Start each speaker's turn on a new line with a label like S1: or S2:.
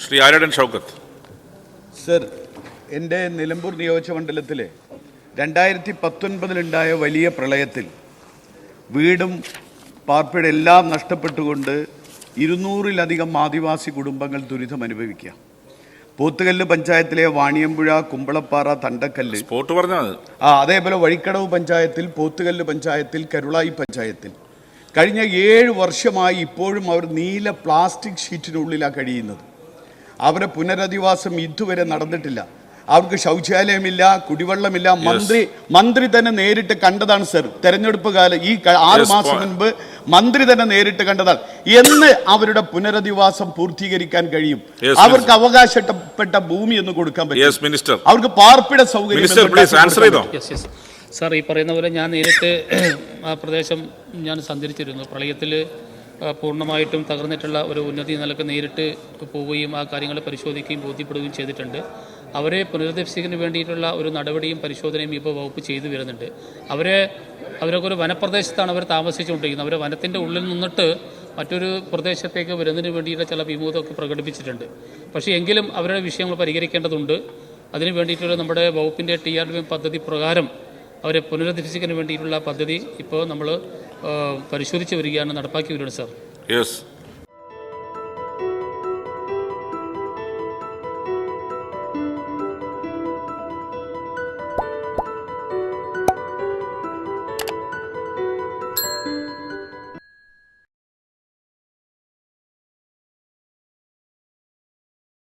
S1: Shri Aryadan Shoukath.
S2: Sir, എൻ്റെ നിലമ്പൂർ നിയോജകമണ്ഡലത്തിൽ 2019 വലിയ പ്രളയത്തിൽ വീടും പാർപ്പിടം എല്ലാം നഷ്ടപ്പെട്ടുകൊണ്ട് 200-ലധികം ആദിവാസി കുടുംബങ്ങൾ ദുരിതം അനുഭവിക്കുക. പോത്തുകല്ല് പഞ്ചായത്തിലെ വാണിയമ്പുഴ, കുമ്പളപ്പാറ, തണ്ടക്കല്ല്,
S1: സ്പോട്ട് പറഞ്ഞത്
S2: അതേപോലെ വഴിക്കടവ് പഞ്ചായത്തിൽ, പോത്തുകല്ല് പഞ്ചായത്തിൽ, കരുളായി പഞ്ചായത്തിൽ കഴിഞ്ഞ 7 വർഷമായി ഇപ്പോഴും അവർ നീല പ്ലാസ്റ്റിക് ഷീറ്റിനുള്ളിലാണ് കഴിയുന്നത്. അവരുടെ പുനരധിവാസം ഇതുവരെ നടന്നിട്ടില്ല. അവർക്ക് ശൗചാലയമില്ല, കുടിവെള്ളമില്ല. മന്ത്രി തന്നെ നേരിട്ട് കണ്ടതാണ് സർ. തെരഞ്ഞെടുപ്പ് കാലം ഈ 6 മാസം മുൻപ് മന്ത്രി തന്നെ നേരിട്ട് കണ്ടതാണ്. എന്ന് അവരുടെ പുനരധിവാസം പൂർത്തീകരിക്കാൻ കഴിയും? അവർക്ക് അവകാശപ്പെട്ട ഭൂമി എന്ന് കൊടുക്കാൻ പറ്റും? അവർക്ക് പാർപ്പിട സൗകര്യം?
S3: സാർ, ഈ പറയുന്ന പോലെ ഞാൻ നേരിട്ട് ആ പ്രദേശം ഞാൻ സഞ്ചരിച്ചിരുന്നു. പ്രളയത്തിൽ പൂർണ്ണമായിട്ടും തകർന്നിട്ടുള്ള ഒരു ഉന്നതി നിലക്ക് നേരിട്ട് പോവുകയും ആ കാര്യങ്ങൾ പരിശോധിക്കുകയും ബോധ്യപ്പെടുകയും ചെയ്തിട്ടുണ്ട്. അവരെ പുനരധിവസിക്കുന്നതിന് വേണ്ടിയിട്ടുള്ള ഒരു നടപടിയും പരിശോധനയും ഇപ്പോൾ വകുപ്പ് ചെയ്തു വരുന്നുണ്ട്. അവരൊക്കെ ഒരു വനപ്രദേശത്താണ് അവർ താമസിച്ചുകൊണ്ടിരിക്കുന്നത്. അവർ വനത്തിൻ്റെ ഉള്ളിൽ നിന്നിട്ട് മറ്റൊരു പ്രദേശത്തേക്ക് വരുന്നതിന് വേണ്ടിയിട്ട് ചില വിമുഖതയൊക്കെ പ്രകടിപ്പിച്ചിട്ടുണ്ട്. പക്ഷേ എങ്കിലും അവരുടെ വിഷയങ്ങൾ പരിഹരിക്കേണ്ടതുണ്ട്. അതിന് വേണ്ടിയിട്ടുള്ള നമ്മുടെ വകുപ്പിൻ്റെ TRDM പദ്ധതി പ്രകാരം അവരെ പുനരധിവസിക്കുന്നതിന് വേണ്ടിയിട്ടുള്ള പദ്ധതി ഇപ്പോൾ നമ്മൾ പരിശോധിച്ച് വരികയാണ്, നടപ്പാക്കി വരികയാണ് സാർ.